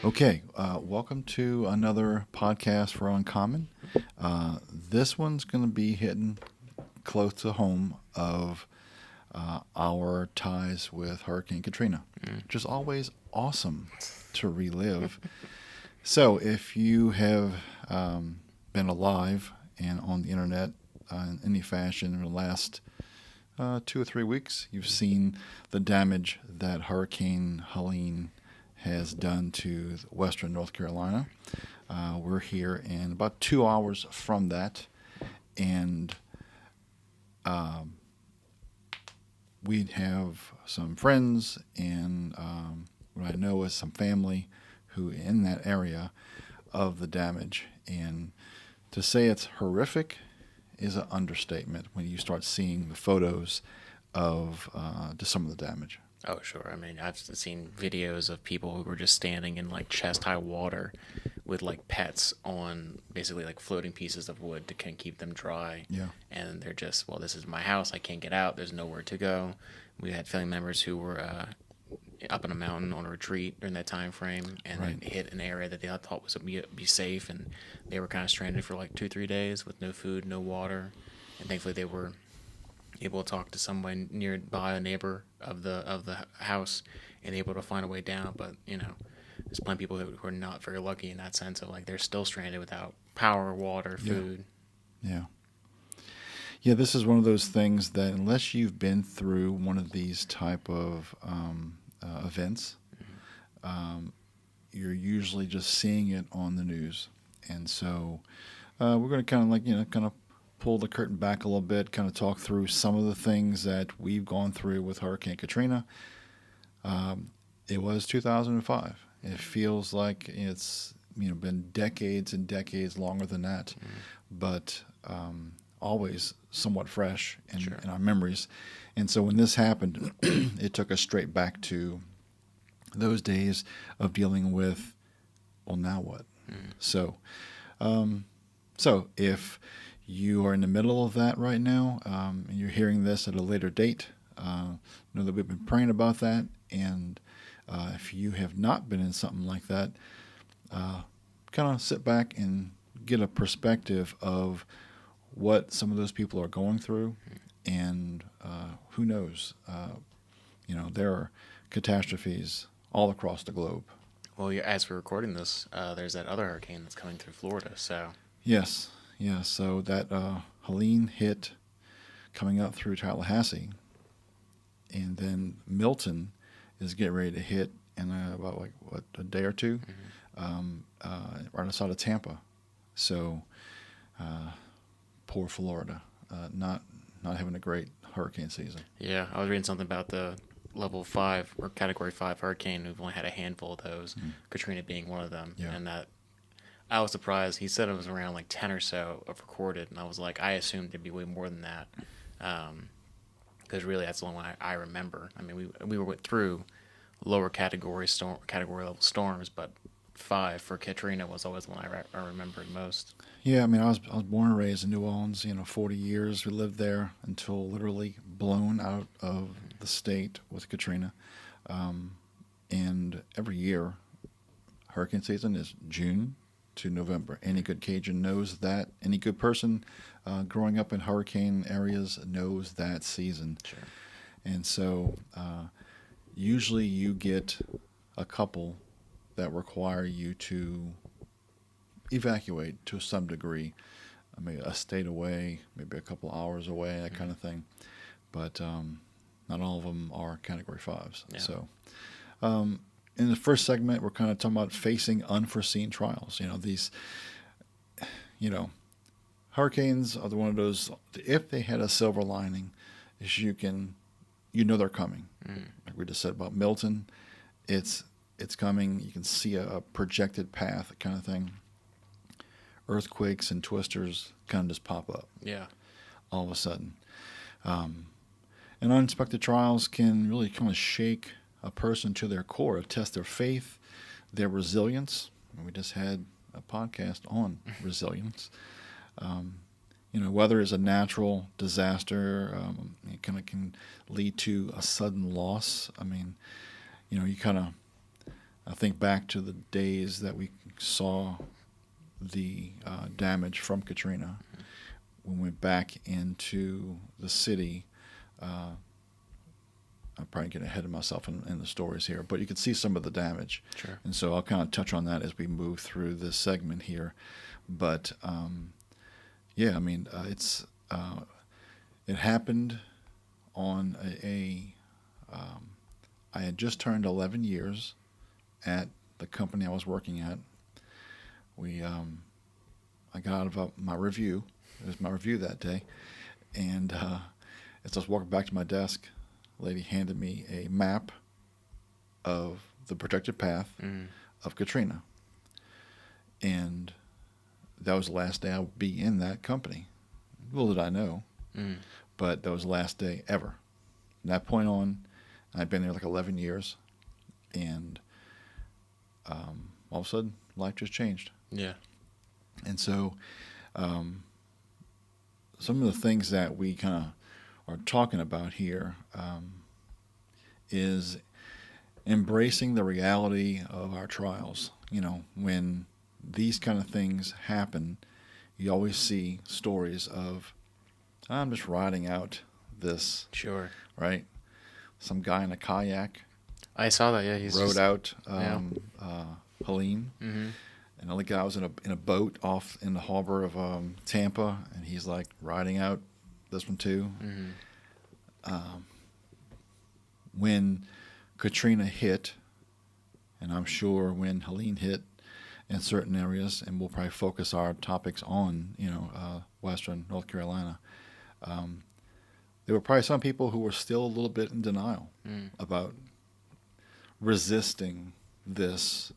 Okay, welcome to another podcast for Uncommon. This one's going to be hitting close to home of our ties with Hurricane Katrina, which is always awesome to relive. So, if you have been alive and on the internet in any fashion in the last 2 or 3 weeks, you've seen the damage that Hurricane Helene has done to western North Carolina. We're here in about 2 hours from that, and we have some friends and what I know is some family who in that area of the damage. And to say it's horrific is an understatement when you start seeing the photos of just some of the damage. Oh, sure. I mean, I've seen videos of people who were just standing in like chest-high water with like pets on basically like floating pieces of wood to kind of keep them dry. Yeah. And they're just, well, this is my house. I can't get out. There's nowhere to go. We had family members who were up on a mountain on a retreat during that time frame and Right. then hit an area that they thought was be safe, and they were kind of stranded for like 2-3 days with no food, no water, and thankfully they were able to talk to someone nearby, a neighbor of the house, and able to find a way down. But there's plenty of people who are not very lucky in that sense of like they're still stranded without power, water, food. Yeah. Yeah, this is one of those things that unless you've been through one of these type of events, you're usually just seeing it on the news. And so we're going to kind of pull the curtain back a little bit, kind of talk through some of the things that we've gone through with Hurricane Katrina. It was 2005. It feels like it's been decades and decades longer than that, but always somewhat fresh in our memories. And so when this happened, it took us straight back to those days of dealing with, well, now what? So if you are in the middle of that right now, and you're hearing this at a later date, know that we've been praying about that. And if you have not been in something like that, kind of sit back and get a perspective of what some of those people are going through. And who knows? There are catastrophes all across the globe. Well, as we're recording this, there's that other hurricane that's coming through Florida. So Yes. Yeah, so that Helene hit coming up through Tallahassee, and then Milton is getting ready to hit in about a day or two, right outside of Tampa. So poor Florida, not having a great hurricane season. yeah, I was reading something about the level 5 or category 5 hurricane. We've only had a handful of those, Katrina being one of them, and that. I was surprised. He said it was around like 10 or so of recorded, and I was like, I assumed it'd be way more than that, because really that's the only one I remember. I mean, we went through lower category level storms, but 5 for Katrina was always the one I remembered most. Yeah, I mean, I was born and raised in New Orleans. 40 years we lived there until literally blown out of the state with Katrina, and every year, hurricane season is June to November. Any good Cajun knows that. Any good person growing up in hurricane areas knows that season. Sure. And so usually you get a couple that require you to evacuate to some degree. Maybe a state away, maybe a couple hours away, that kind of thing. But not all of them are Category 5s. Yeah. So in the first segment, we're kind of talking about facing unforeseen trials. These, hurricanes are one of those, if they had a silver lining, is they're coming. Like we just said about Milton, it's coming. You can see a projected path kind of thing. Earthquakes and twisters kind of just pop up. Yeah. All of a sudden. And unexpected trials can really kind of shake a person to their core, test their faith, their resilience. We just had a podcast on resilience. Weather is a natural disaster. It kind of can lead to a sudden loss. I mean, you kind of I think back to the days that we saw the damage from Katrina. When we went back into the city, I'm probably getting ahead of myself in the stories here, but you can see some of the damage. Sure. And so I'll kind of touch on that as we move through this segment here. But yeah, I mean, it happened on I had just turned 11 years at the company I was working at. I got out of my review. It was my review that day. And as I was walking back to my desk, a lady handed me a map of the projected path of Katrina. And that was the last day I would be in that company. Little did I know, but that was the last day ever. From that point on, I'd been there like 11 years, and all of a sudden, life just changed. Yeah. And so some of the things that we kind of are talking about here is embracing the reality of our trials. You know, when these kind of things happen, you always see stories of, I'm just riding out this. Sure. Right? Some guy in a kayak. I saw that, yeah. He's rode out Helene. Mm-hmm. And the other guy was in a boat off in the harbor of Tampa, and he's like riding out this one too. Mm-hmm. When Katrina hit, and I'm sure when Helene hit in certain areas, and we'll probably focus our topics on, Western North Carolina, there were probably some people who were still a little bit in denial about resisting this.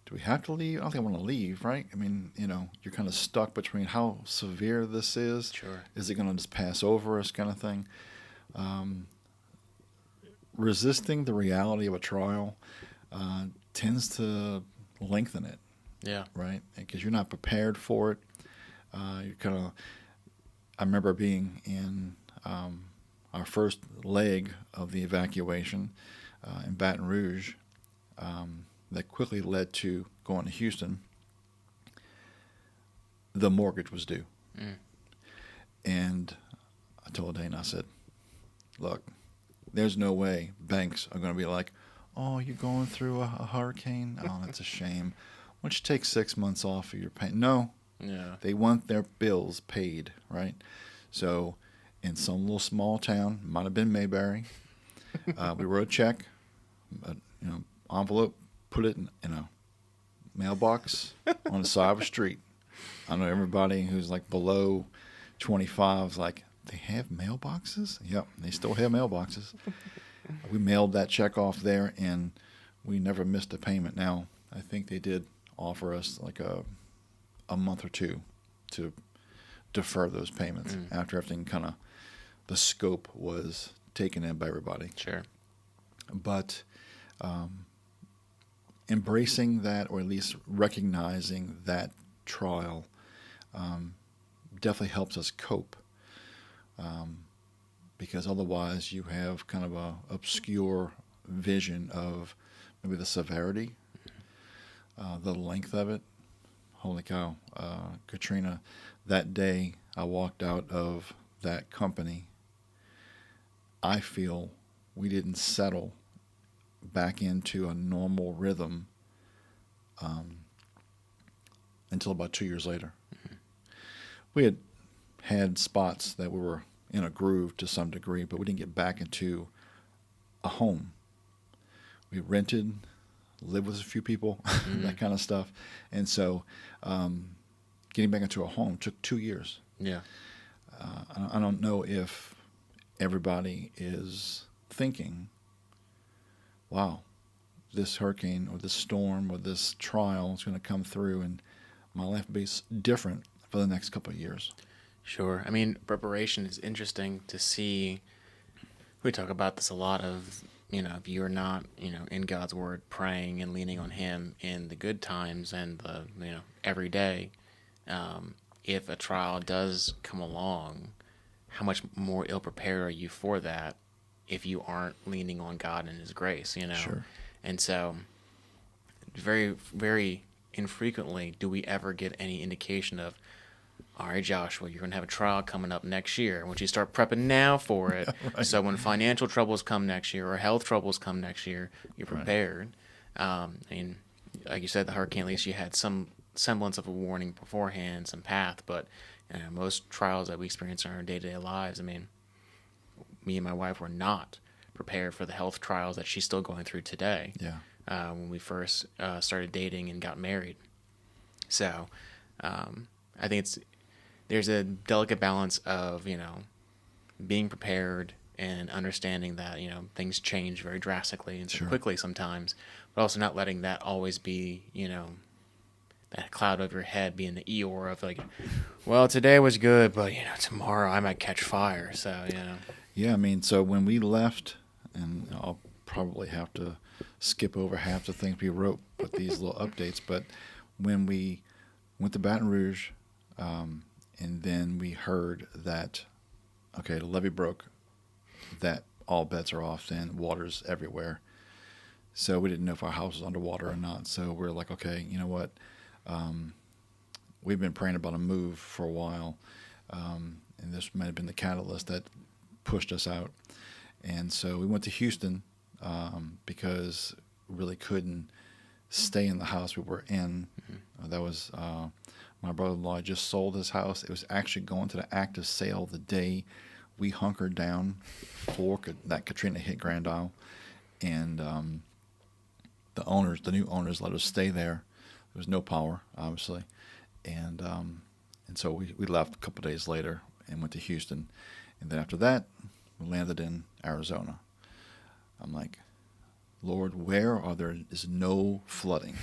Do we have to leave? I don't think I want to leave, right? I mean, you're kind of stuck between how severe this is. Sure. Is it going to just pass over us kind of thing? Resisting the reality of a trial tends to lengthen it. Yeah. Right? Because you're not prepared for it. I remember being in our first leg of the evacuation in Baton Rouge. That quickly led to going to Houston. The mortgage was due. And I told Dana, I said, look, there's no way banks are going to be like, oh, you're going through a hurricane? Oh, that's a shame. Why don't you take 6 months off of your pay? No. Yeah. They want their bills paid, right? So in some little small town, might have been Mayberry, we wrote a check, envelope, put it in a mailbox on the side of a street. I know everybody who's like below 25 is like, they have mailboxes? Yep, they still have mailboxes. We mailed that check off there, and we never missed a payment. Now, I think they did offer us like a month or two to defer those payments after everything kind of, the scope was taken in by everybody. Sure. But embracing that, or at least recognizing that trial, definitely helps us cope. Because otherwise you have kind of a obscure vision of maybe the severity, the length of it. Holy cow. Katrina, that day I walked out of that company, I feel we didn't settle back into a normal rhythm until about 2 years later. We had spots that we were in a groove to some degree, but we didn't get back into a home. We rented, lived with a few people, that kind of stuff. And so getting back into a home took 2 years. Yeah. I don't know if everybody is thinking, wow, this hurricane or this storm or this trial is going to come through and my life will be different for the next couple of years. Sure. I mean, preparation is interesting to see. We talk about this a lot of, if you're not, in God's word, praying and leaning on him in the good times and the, every day, if a trial does come along, how much more ill-prepared are you for that if you aren't leaning on God and his grace, Sure. And so very, very infrequently do we ever get any indication of, all right, Joshua, you're going to have a trial coming up next year. I want you to start prepping now for it. Right. So when financial troubles come next year or health troubles come next year, you're prepared. Right. And like you said, the hurricane, at least you had some semblance of a warning beforehand, some path. But most trials that we experience in our day-to-day lives, I mean, me and my wife were not prepared for the health trials that she's still going through today. Yeah. When we first started dating and got married. So I think there's a delicate balance of, being prepared and understanding that, things change very drastically and so quickly sometimes, but also not letting that always be, that cloud over your head being the Eeyore of like, well, today was good, but, tomorrow I might catch fire. So, Yeah, I mean, so when we left, and I'll probably have to skip over half the things we wrote with these little updates, but when we went to Baton Rouge, and then we heard that, okay, the levee broke, that all bets are off, and water's everywhere. So we didn't know if our house was underwater or not. So we're like, okay, you know what? We've been praying about a move for a while, and this might have been the catalyst that pushed us out. And so we went to Houston because we really couldn't stay in the house we were in. Mm-hmm. That was my brother-in-law just sold his house. It was actually going to the active sale the day we hunkered down for that Katrina hit Grand Isle. And the new owners let us stay there. There was no power, obviously. And so we left a couple of days later and went to Houston. And then after that, we landed in Arizona. I'm like, Lord, where is no flooding?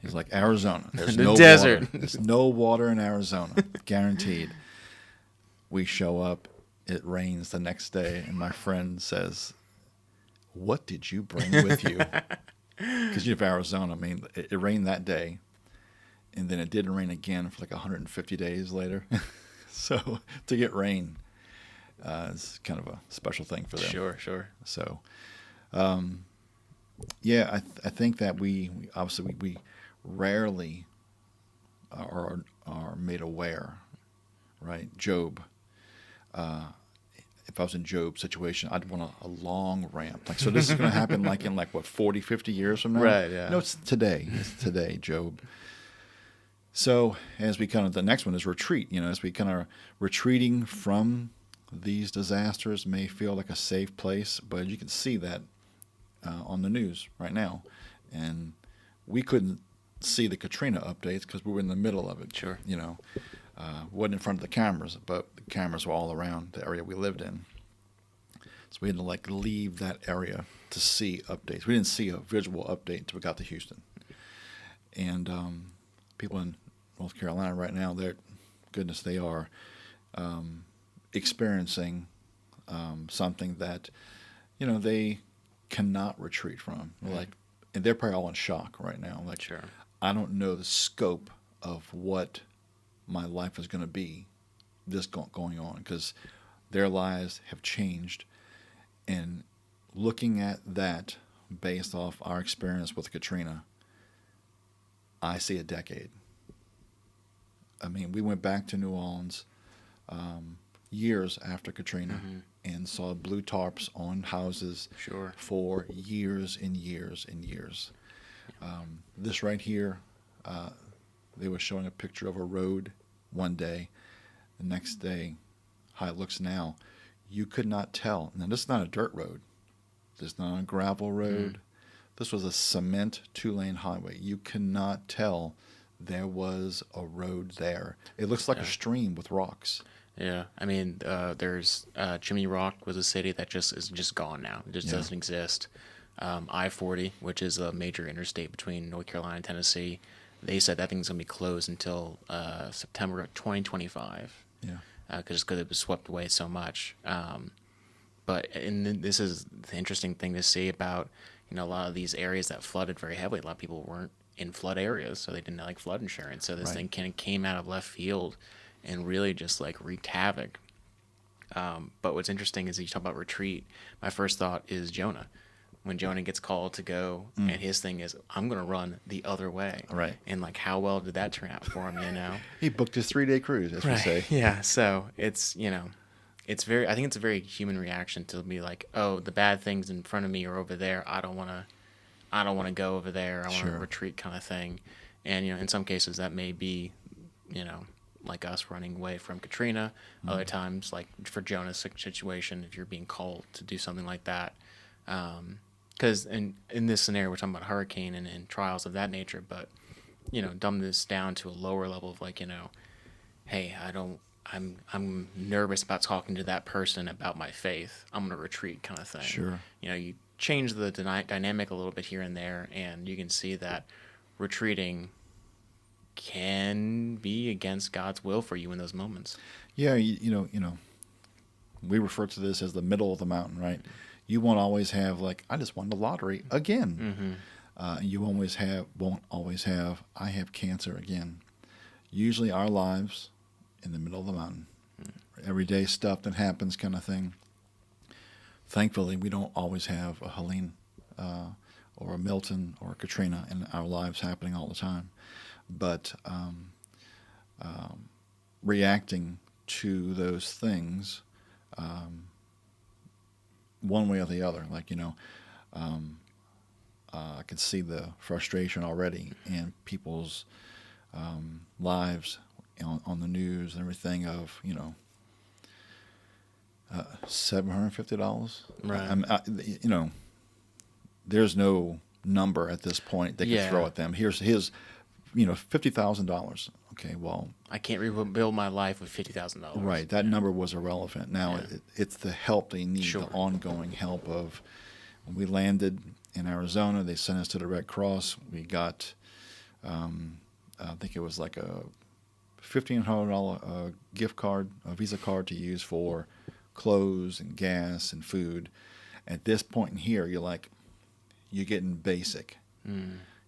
He's like, Arizona. There's no desert. Water. There's no water in Arizona, guaranteed. We show up. It rains the next day, and my friend says, what did you bring with you? Because you have Arizona. I mean, it rained that day, and then it didn't rain again for like 150 days later. So to get rain is kind of a special thing for them. Sure. So, yeah, I think that we obviously we rarely are made aware, right? Job. If I was in Job's situation, I'd want a long ramp. Like, so this is going to happen like in 40, 50 years from now? Right, yeah. No, it's today. It's today, Job. So as we the next one is retreat. As we kind of retreating from these disasters may feel like a safe place, but you can see that on the news right now. And we couldn't see the Katrina updates because we were in the middle of it. Sure. Wasn't in front of the cameras, but the cameras were all around the area we lived in. So we had to leave that area to see updates. We didn't see a visual update until we got to Houston. And people in North Carolina right now, they are experiencing something that, they cannot retreat from. Mm-hmm. And they're probably all in shock right now. Sure. I don't know the scope of what my life is going to be this going on, because their lives have changed. And looking at that based off our experience with Katrina, I see a decade. I mean, we went back to New Orleans years after Katrina, mm-hmm. and saw blue tarps on houses for years and years and years. This right here, they were showing a picture of a road one day. The next day, how it looks now, you could not tell. Now, this is not a dirt road. This is not a gravel road. Mm. This was a cement 2-lane highway. You cannot tell there was a road there. It looks like a stream with rocks. Yeah, I mean, there's Chimney Rock was a city that is just gone now. It just doesn't exist. I-40, which is a major interstate between North Carolina and Tennessee, they said that thing's going to be closed until September of 2025. Yeah. Because it was swept away so much. And this is the interesting thing to see about, a lot of these areas that flooded very heavily. A lot of people weren't in flood areas, so they didn't have flood insurance. So this thing kind of came out of left field and really just wreaked havoc. But what's interesting is you talk about retreat. My first thought is Jonah. when Jonah gets called to go, and his thing is, I'm going to run the other way. Right. And like, how well did that turn out for him, you know? He booked his 3-day cruise, as we say. Yeah. So it's, I think it's a very human reaction to be like, oh, the bad things in front of me are over there. I don't want to go over there. I want to retreat, kind of thing. And, in some cases that may be, like us running away from Katrina. Other times, like for Jonah's situation, if you're being called to do something like that. Because in this scenario, we're talking about hurricane and trials of that nature, but, dumb this down to a lower level of like, hey, I'm nervous about talking to that person about my faith. I'm going to retreat, kind of thing. Sure. You change the dynamic a little bit here and there, and you can see that retreating can be against God's will for you in those moments. Yeah, we refer to this as the middle of the mountain, right? You won't always have like, I just won the lottery again. You won't always have, I have cancer again. Usually our lives in the middle of the mountain, everyday stuff that happens, kind of thing. Thankfully, we don't always have a Helene or a Milton or a Katrina in our lives happening all the time. But reacting to those things one way or the other, like, I can see the frustration already in people's lives on the news and everything of, $750. Right. There's no number at this point they can throw at them. Here's his, $50,000. Okay, well, I can't rebuild my life with $50,000. Right, that number was irrelevant. Now it's the help they need, Sure. the ongoing help of. When we landed in Arizona, they sent us to the Red Cross. We got, I think it was like a $1,500 gift card, a Visa card to use for clothes and gas and food. At this point in here, you're getting basic.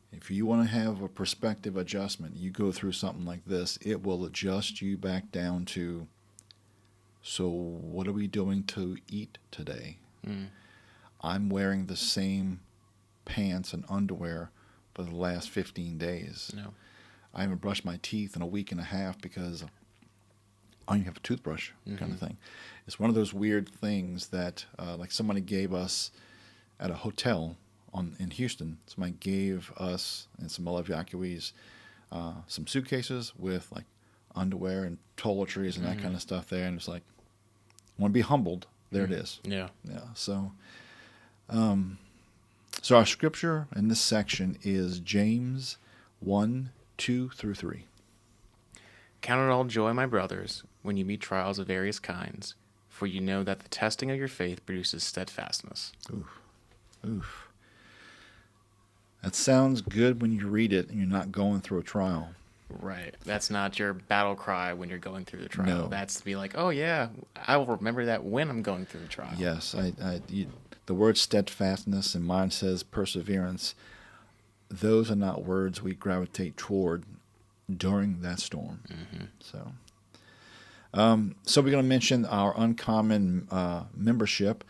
If you want to have a perspective adjustment, you go through something like this, it will adjust you back down to, so what are we doing to eat today? I'm wearing the same pants and underwear for the last 15 days. No. I haven't brushed my teeth in a week and a half because I don't even have a toothbrush, kind of thing. It's one of those weird things that, like somebody gave us at a hotel in Houston, somebody gave us and some other evacuees some suitcases with like underwear and toiletries and that kind of stuff there, and it's like, want to be humbled. There it is. Yeah. So our scripture in this section is James 1:2-3. Count it all joy, my brothers, when you meet trials of various kinds, for you know that the testing of your faith produces steadfastness. Oof. That sounds good when you read it and you're not going through a trial. Right. That's not your battle cry when you're going through the trial. No. That's to be like, oh yeah, I will remember that when I'm going through the trial. Yes, the word steadfastness, and mine says perseverance. Those are not words we gravitate toward during that storm. So we're going to mention our Uncommon membership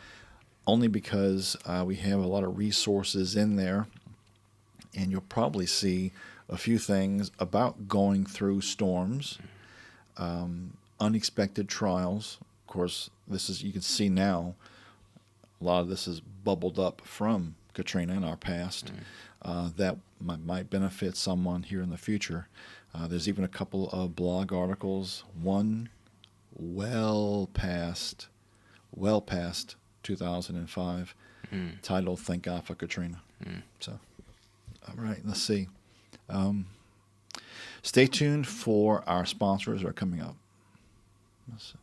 only because we have a lot of resources in there, and you'll probably see a few things about going through storms, unexpected trials. Of course, you can see now, a lot of this is bubbled up from Katrina in our past. That might benefit someone here in the future. There's even a couple of blog articles, one well past 2005, titled "Thank God for Katrina." So, all right, let's see. Stay tuned for our sponsors that are coming up. Let's see.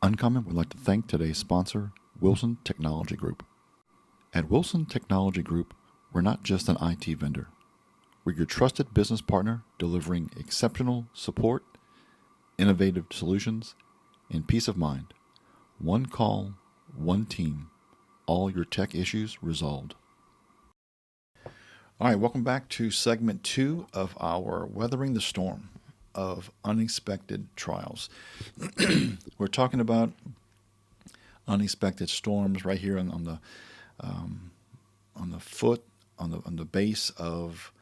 Uncommon would like to thank today's sponsor, Wilson Technology Group. At Wilson Technology Group, we're not just an IT vendor. We're your trusted business partner delivering exceptional support, innovative solutions, and peace of mind. One call, one team, all your tech issues resolved. All right, welcome back to segment 2 of our Weathering the Storm of Unexpected Trials. We're talking about unexpected storms right here on the on the foot, on the base of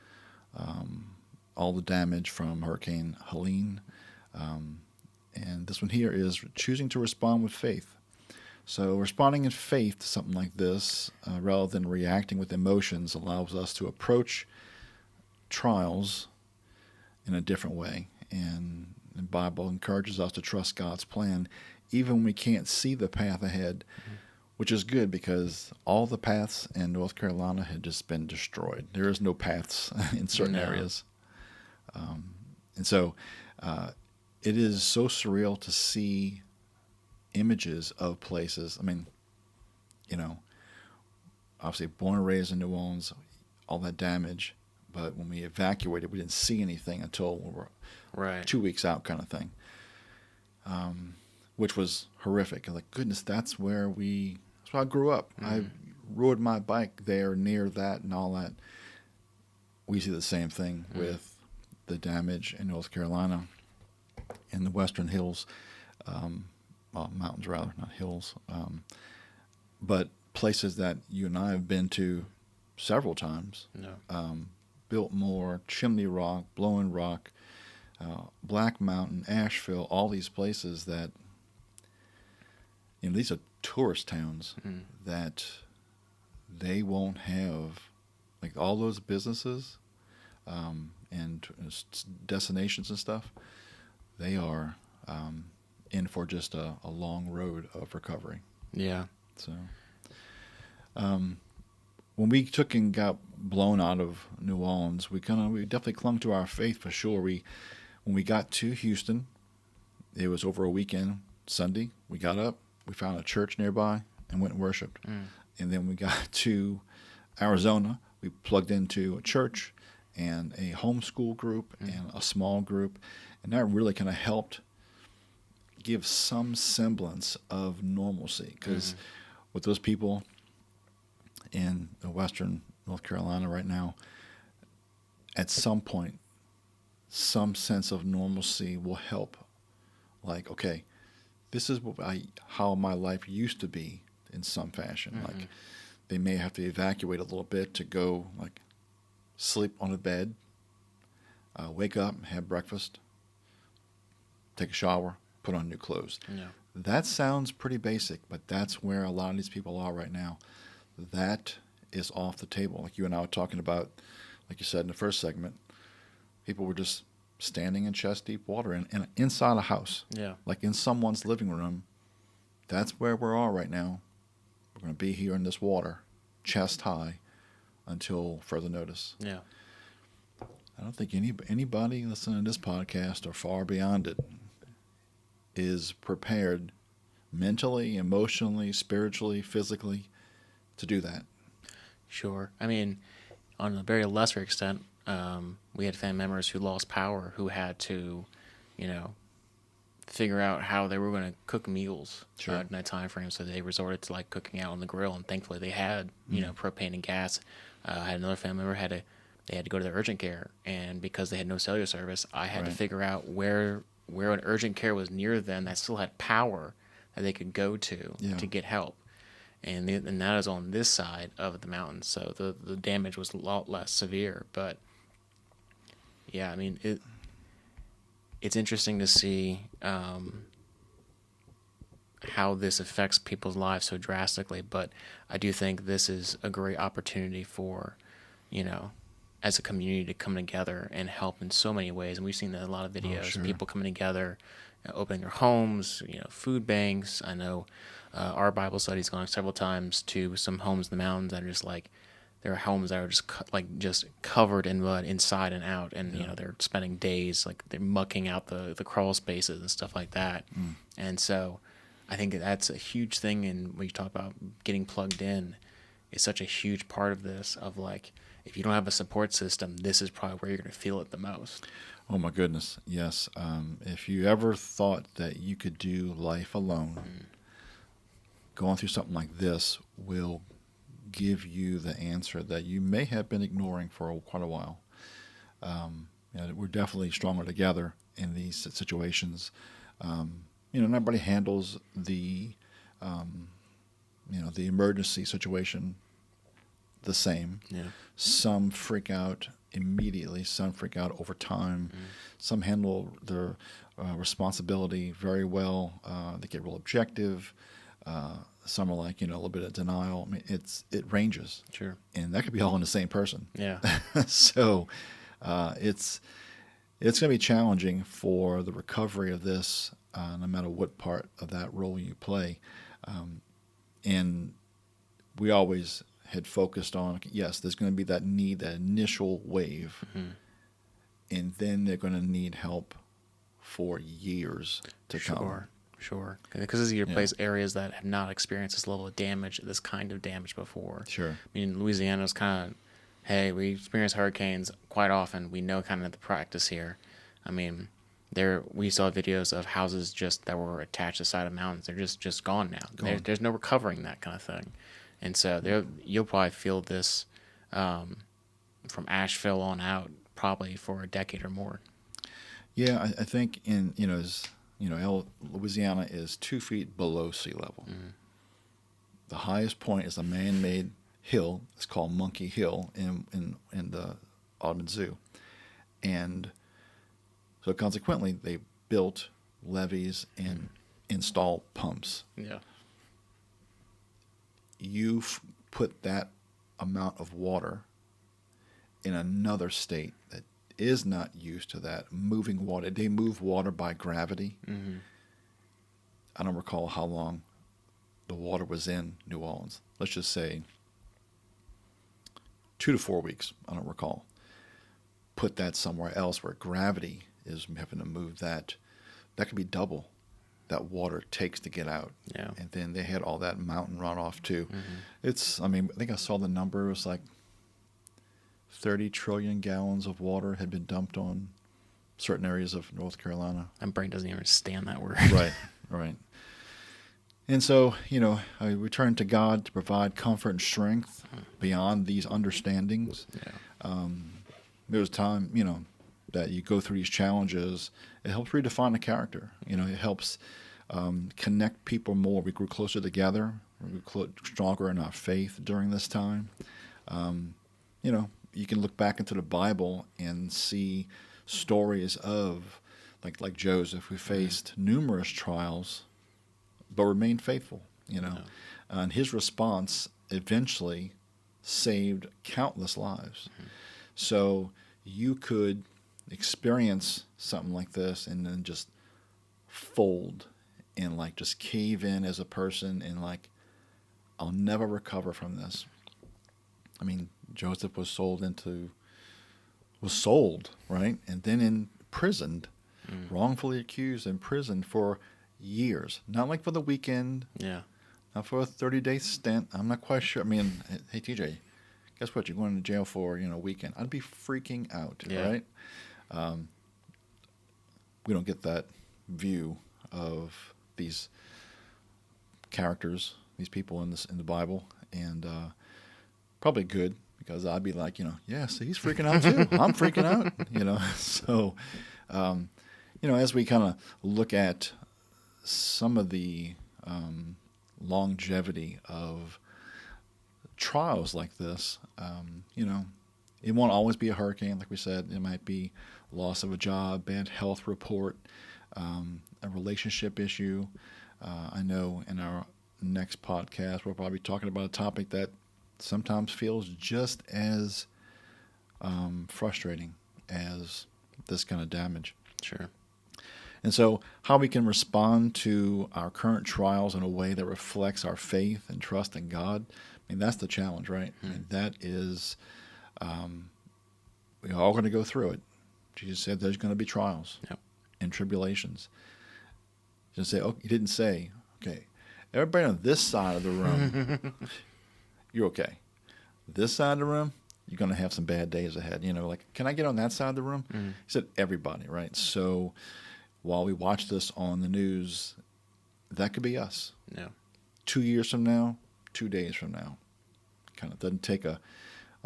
all the damage from Hurricane Helene. And this one here is choosing to respond with faith. So responding in faith to something like this, rather than reacting with emotions, allows us to approach trials in a different way. And the Bible encourages us to trust God's plan, even when we can't see the path ahead, which is good because all the paths in North Carolina had just been destroyed. There is no paths in certain areas. And so it is so surreal to see images of places. I mean, obviously born and raised in New Orleans, all that damage. But when we evacuated, we didn't see anything until we were 2 weeks out, kind of thing, which was horrific. I was like, goodness, that's where I grew up. I rode my bike there near that and all that. We see the same thing with the damage in North Carolina in the Western Hills, mountains rather, not hills, but places that you and I have been to several times. Biltmore, Chimney Rock, Blowing Rock, Black Mountain, Asheville, all these places that, these are tourist towns that they won't have, like all those businesses and destinations and stuff, they are in for just a long road of recovery. Yeah. So when we took and got blown out of New Orleans, we definitely clung to our faith for sure. When we got to Houston, it was over a weekend, Sunday. We got up, we found a church nearby, and went and worshipped. And then we got to Arizona. We plugged into a church and a homeschool group and a small group, and that really kind of helped give some semblance of normalcy. Because with those people in the western North Carolina right now, at some point, some sense of normalcy will help. Like, okay, this is how my life used to be in some fashion. Like, they may have to evacuate a little bit to go, like, sleep on a bed, wake up, have breakfast, take a shower, put on new clothes. That sounds pretty basic, but that's where a lot of these people are right now. That is off the table. Like you and I were talking about, like you said in the first segment, people were just standing in chest deep water and inside a house. Like in someone's living room. That's where we're all right now. We're going to be here in this water, chest high, until further notice. I don't think anybody listening to this podcast or far beyond it is prepared mentally, emotionally, spiritually, physically to do that. Sure. I mean, on a very lesser extent, we had family members who lost power, who had to, figure out how they were going to cook meals in that time frame. So they resorted to like cooking out on the grill, and thankfully they had, propane and gas. I had another family member they had to go to the urgent care, and because they had no cellular service, I had to figure out where an urgent care was near them that still had power that they could go to get help. And that is on this side of the mountain, so the damage was a lot less severe. But yeah, I mean, it's interesting to see how this affects people's lives so drastically. But I do think this is a great opportunity for, as a community to come together and help in so many ways. And we've seen that in a lot of videos, people coming together, opening their homes, food banks. I know our Bible study's gone several times to some homes in the mountains that are just like, there are homes that are just covered in mud inside and out, and they're spending days, like they're mucking out the crawl spaces and stuff like that. And so I think that's a huge thing. And when you talk about getting plugged in, is such a huge part of this, of like, if you don't have a support system, this is probably where you're going to feel it the most. Oh my goodness, yes. If you ever thought that you could do life alone, going through something like this will give you the answer that you may have been ignoring for quite a while. We're definitely stronger together in these situations. Nobody handles the emergency situation the same. Yeah. Some freak out immediately. Some freak out over time. Some handle their responsibility very well. They get real objective. Some are like, a little bit of denial. I mean, it ranges. Sure. And that could be all in the same person. Yeah. So it's going to be challenging for the recovery of this, no matter what part of that role you play. And we always had focused on, yes, there's going to be that initial wave, and then they're going to need help for years to come. Sure. Because these are your areas that have not experienced this level of damage, this kind of damage before. Sure. I mean, Louisiana's kind of, hey, we experience hurricanes quite often. We know kind of the practice here. I mean, we saw videos of houses just that were attached to the side of mountains. They're just gone now. There's no recovering that kind of thing. And so you'll probably feel this from Asheville on out probably for a decade or more. Yeah, I think Louisiana is 2 feet below sea level. The highest point is a man-made hill. It's called Monkey Hill in the Audubon Zoo. And so consequently, they built levees and installed pumps. Yeah. You put that amount of water in another state that is not used to that, moving water. They move water by gravity. I don't recall how long the water was in New Orleans. Let's just say 2 to 4 weeks. I don't recall. Put that somewhere else where gravity is having to move that. That could be double that water takes to get out. Yeah. And then they had all that mountain runoff too. I think I saw the number. It was like 30 trillion gallons of water had been dumped on certain areas of North Carolina. My brain doesn't even understand that word. Right. And so, I return to God to provide comfort and strength beyond these understandings. Yeah. There was time, that you go through these challenges. It helps redefine the character. It helps connect people more. We grew closer together. We grew stronger in our faith during this time. You can look back into the Bible and see stories of, like Joseph, who faced numerous trials, but remained faithful. And his response eventually saved countless lives. So you could experience something like this and then just fold and just cave in as a person and I'll never recover from this. I mean, Joseph was sold, right? And then imprisoned, wrongfully accused, imprisoned for years. Not like for the weekend. Yeah. Not for a 30-day stint. I'm not quite sure. I mean, hey, TJ, guess what? You're going to jail for, a weekend. I'd be freaking out, right? We don't get that view of these characters, these people in the Bible, and probably good, because I'd be like, yes, he's freaking out too. I'm freaking out, So, as we kind of look at some of the longevity of trials like this, it won't always be a hurricane, like we said. It might be loss of a job, bad health report, a relationship issue. I know in our next podcast, we'll probably be talking about a topic that sometimes feels just as frustrating as this kind of damage. Sure. And so how we can respond to our current trials in a way that reflects our faith and trust in God, I mean, that's the challenge, right? I mean, that is, we're all going to go through it. Jesus said there's going to be trials and tribulations. He didn't say, okay, everybody on this side of the room, you're okay. This side of the room, you're going to have some bad days ahead. Can I get on that side of the room? He said everybody, right? So while we watch this on the news, that could be us. Yeah. 2 years from now, 2 days from now. Kind of doesn't take a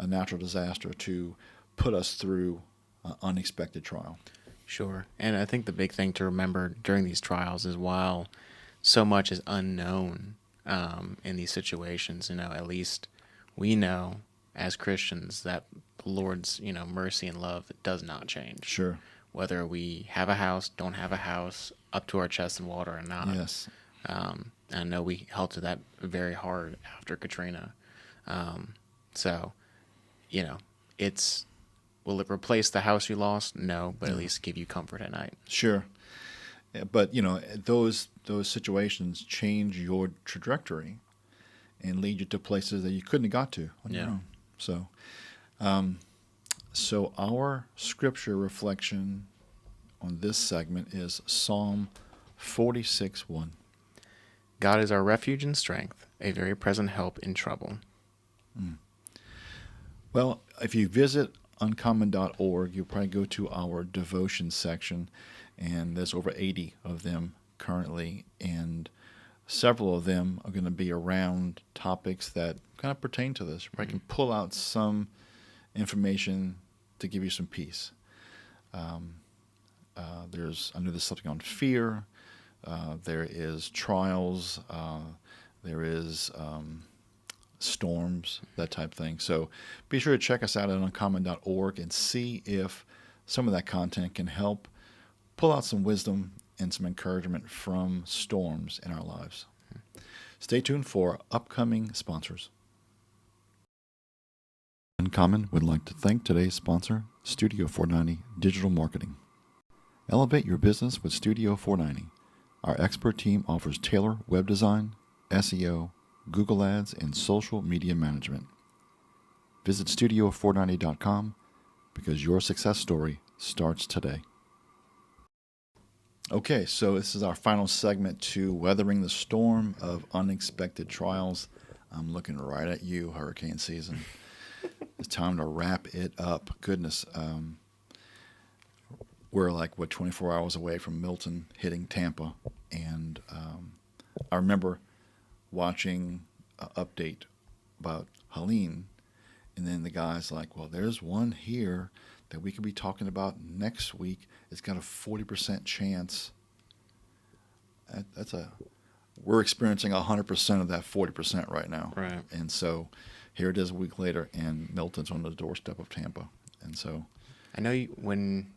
natural disaster to put us through an unexpected trial. Sure. And I think the big thing to remember during these trials is while so much is unknown in these situations, at least we know as Christians that the Lord's, mercy and love does not change. Sure. Whether we have a house, don't have a house, up to our chest in water or not. Yes. I know we held to that very hard after Katrina. So, will it replace the house you lost? No, but at least give you comfort at night. Sure. Yeah, but, those situations change your trajectory and lead you to places that you couldn't have got to on your own. So our scripture reflection on this segment is Psalm 46:1. God is our refuge and strength, a very present help in trouble. Well, if you visit uncommon.org, you'll probably go to our devotion section, and there's over 80 of them currently, and several of them are going to be around topics that kind of pertain to this. I can pull out some information to give you some peace. I know there's something on fear. There is trials. There is storms, that type thing. So be sure to check us out at uncommon.org and see if some of that content can help pull out some wisdom and some encouragement from storms in our lives. Stay tuned for upcoming sponsors. Uncommon would like to thank today's sponsor, Studio 490 Digital Marketing. Elevate your business with Studio 490. Our expert team offers tailored web design, SEO, Google Ads, and social media management. Visit studio490.com because your success story starts today. Okay, so this is our final segment to weathering the storm of unexpected trials. I'm looking right at you, hurricane season. It's time to wrap it up. Goodness. We're 24 hours away from Milton hitting Tampa. And I remember watching an update about Helene, and then the guy's like, well, there's one here that we could be talking about next week. It's got a 40% chance. We're experiencing 100% of that 40% right now. Right. And so here it is a week later, and Milton's on the doorstep of Tampa. And so I know when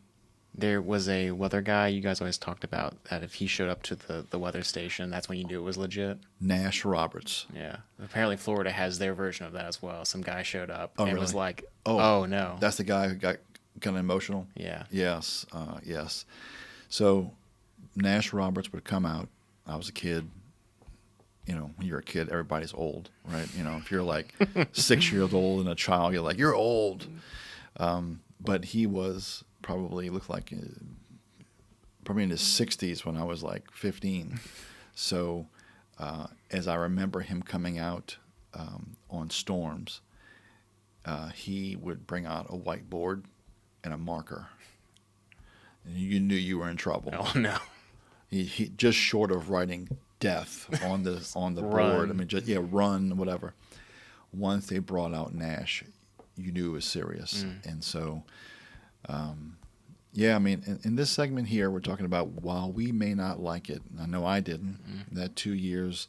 there was a weather guy, you guys always talked about that if he showed up to the weather station, that's when you knew it was legit. Nash Roberts. Yeah. Apparently Florida has their version of that as well. Some guy showed up and really? was like, oh no. That's the guy who got kind of emotional? Yeah. Yes. Yes. So Nash Roberts would come out. I was a kid. When you're a kid, everybody's old, right? If you're 6 years old and a child, you're like, you're old. But he was probably in his 60s when I was 15. So as I remember him coming out on storms, he would bring out a whiteboard and a marker. And you knew you were in trouble. Oh, no. He just short of writing death on the board. I mean, run, whatever. Once they brought out Nash, you knew it was serious. And so, in this segment here, we're talking about while we may not like it, and I know I didn't, that 2 years,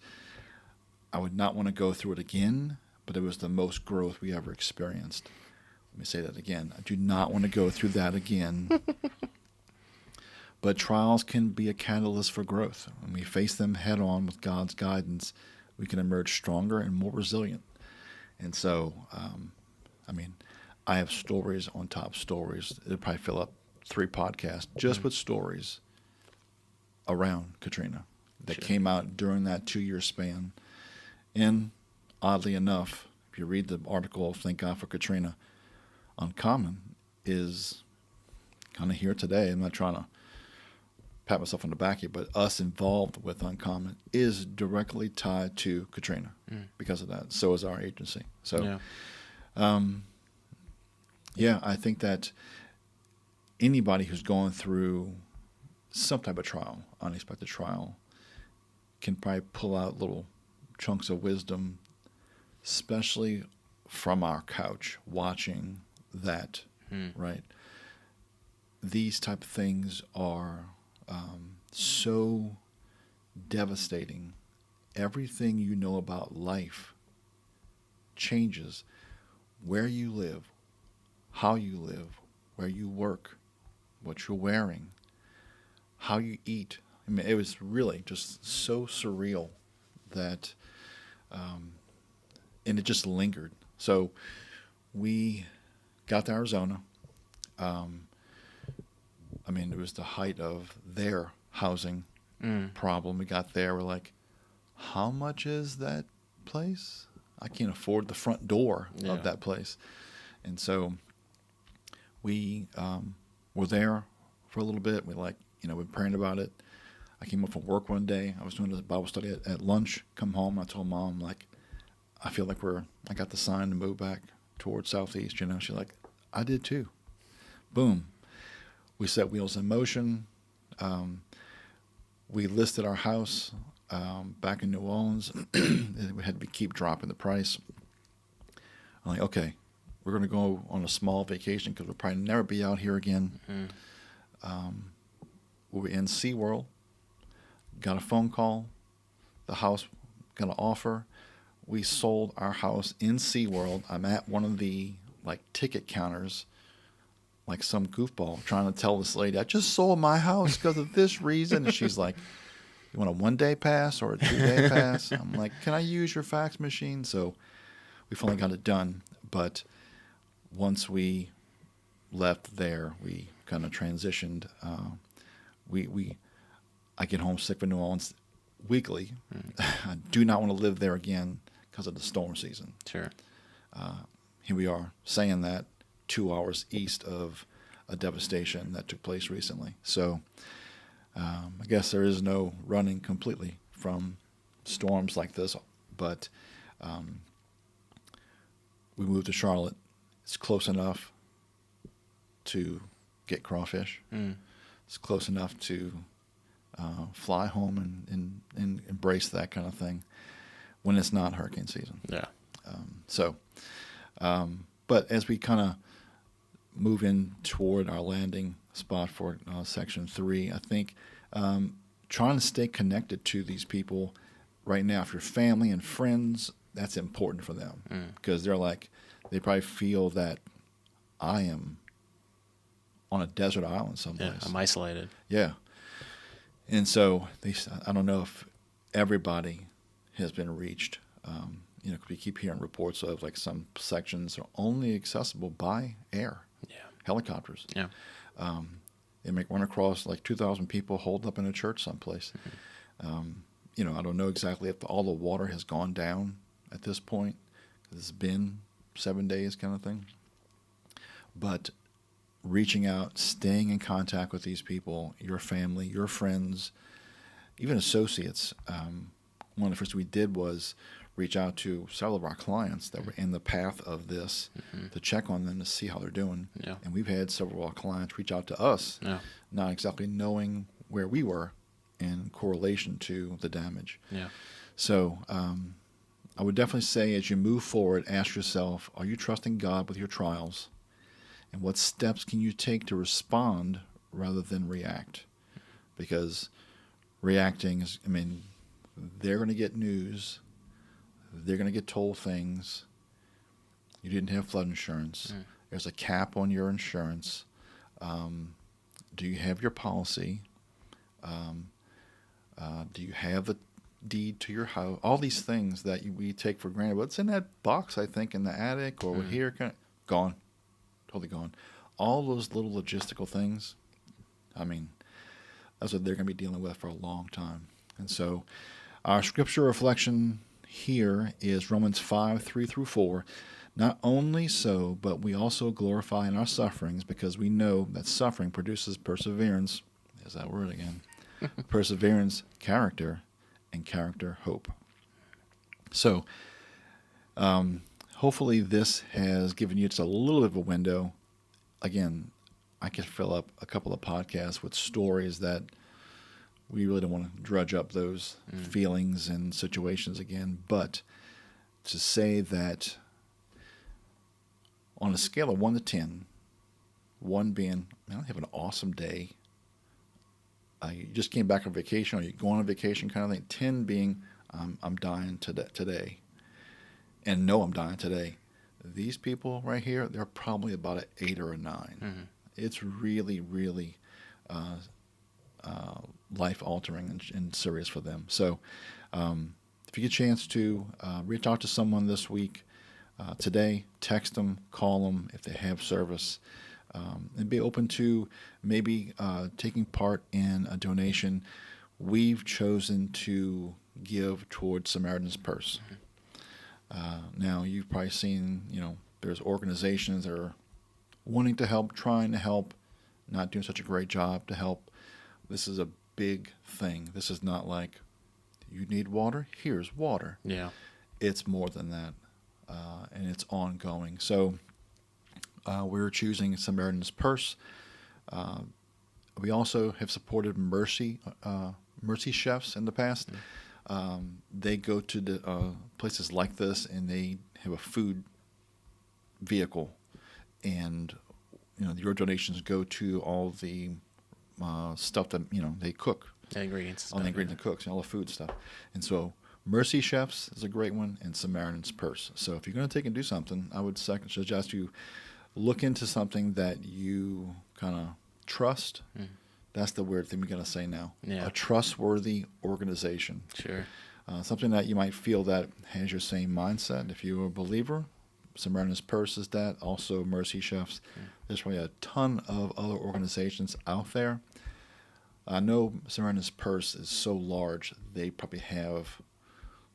I would not want to go through it again, but it was the most growth we ever experienced. Let me say that again. I do not want to go through that again. But trials can be a catalyst for growth. When we face them head on with God's guidance, we can emerge stronger and more resilient. And so, I have stories on top stories. It'll probably fill up 3 podcasts just with stories around Katrina that came out during that 2-year span. And oddly enough, if you read the article, Thank God for Katrina, Uncommon is kind of here today. I'm not trying to pat myself on the back here, but us involved with Uncommon is directly tied to Katrina because of that. So is our agency. So, I think that anybody who's going through some type of trial, unexpected trial, can probably pull out little chunks of wisdom, especially from our couch watching that, right? These type of things are so devastating. Everything you know about life changes where you live, how you live, where you work, what you're wearing, how you eat. I mean, it was really just so surreal that, and it just lingered. So we got to Arizona. I mean, it was the height of their housing problem. We got there. We're like, how much is that place? I can't afford the front door of that place. And so we were there for a little bit. We we're praying about it. I came up from work one day. I was doing a Bible study at lunch. Come home. I told Mom, I feel like I got the sign to move back towards Southeast. She's like, I did too. Boom. We set wheels in motion. We listed our house back in New Orleans. We had to keep dropping the price. I'm like, okay, we're going to go on a small vacation because we'll probably never be out here again. We were in SeaWorld. Got a phone call. The house got an offer. We sold our house in SeaWorld. I'm at one of the ticket counters, like some goofball, trying to tell this lady, I just sold my house because of this reason. And she's like, you want a 1-day pass or a 2-day pass? I'm like, can I use your fax machine? So we finally got it done. But once we left there, we kind of transitioned. I get homesick for New Orleans weekly. I do not want to live there again because of the storm season. Sure. Here we are saying that 2 hours east of a devastation that took place recently. So I guess there is no running completely from storms like this. But we moved to Charlotte. It's close enough to get crawfish. It's close enough to fly home and embrace that kind of thing when it's not hurricane season. Yeah. But as we kind of move in toward our landing spot for Section 3, I think trying to stay connected to these people right now, if you're family and friends, that's important for them because they probably feel that I am on a desert island someplace. Yeah, I'm isolated. Yeah. And so I don't know if everybody has been reached. We keep hearing reports of some sections are only accessible by air, helicopters. Yeah. They make run across 2,000 people holed up in a church someplace. I don't know exactly if all the water has gone down at this point. It's been 7 days kind of thing. But reaching out, staying in contact with these people, your family, your friends, even associates. One of the first we did was reach out to several of our clients that were in the path of this to check on them to see how they're doing. Yeah. And we've had several of our clients reach out to us, not exactly knowing where we were in correlation to the damage. Yeah. So I would definitely say as you move forward, ask yourself, are you trusting God with your trials? And what steps can you take to respond rather than react? Because reacting is, they're going to get news. They're going to get told things. You didn't have flood insurance. There's a cap on your insurance. Do you have your policy? Do you have the deed to your house? All these things that we take for granted. What's in that box, I think, in the attic or here? Gone. Totally gone. All those little logistical things, that's what they're going to be dealing with for a long time. And so our scripture reflection here is Romans 5:3-4. Not only so, but we also glorify in our sufferings because we know that suffering produces perseverance. There's that word again. Perseverance, character, and character, hope. So hopefully this has given you just a little bit of a window. Again, I could fill up a couple of podcasts with stories that we really don't want to drudge up those feelings and situations again. But to say that on a scale of 1 to 10, 1 being, I have an awesome day. You just came back on vacation or you're going on vacation kind of thing. 10 being, I'm dying today. And no, I'm dying today. these people right here, they're probably about an 8 or a 9. Mm-hmm. It's really, really life-altering and serious for them. So if you get a chance to reach out to someone this week, today, text them, call them if they have service, and be open to maybe taking part in a donation. We've chosen to give towards Samaritan's Purse. Now, you've probably seen, there's organizations that are wanting to help, trying to help, not doing such a great job to help. This is a big thing. This is not like, you need water? Here's water. Yeah. It's more than that, and it's ongoing. So we're choosing Samaritan's Purse. We also have supported Mercy Chefs in the past. They go to the places like this, and they have a food vehicle, and your donations go to all the stuff that they cook. The ingredients. All the ingredients it cooks, all the food stuff. And so Mercy Chefs is a great one, and Samaritan's Purse. So if you're going to take and do something, I would suggest you look into something that you kind of trust. That's the weird thing we got to say now. Yeah. A trustworthy organization. Sure. Something that you might feel that has your same mindset. If you're a believer, Samaritan's Purse is that. Also Mercy Chefs. There's probably a ton of other organizations out there. I know Samaritan's Purse is so large, they probably have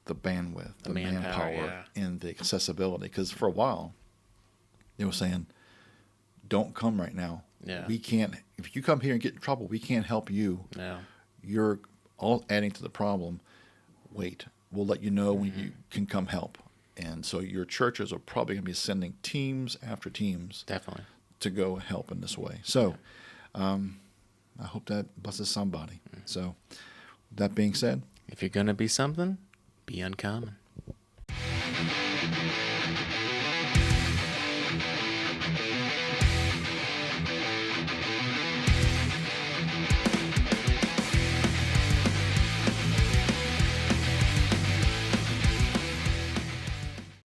the bandwidth, the manpower, and the accessibility. Because for a while, they were saying, don't come right now. Yeah. We can't, if you come here and get in trouble, we can't help you. Yeah. You're all adding to the problem. Wait, we'll let you know when you can come help. And so your churches are probably going to be sending teams after teams. Definitely. To go help in this way. So I hope that blesses somebody. So that being said, if you're going to be something, be uncommon.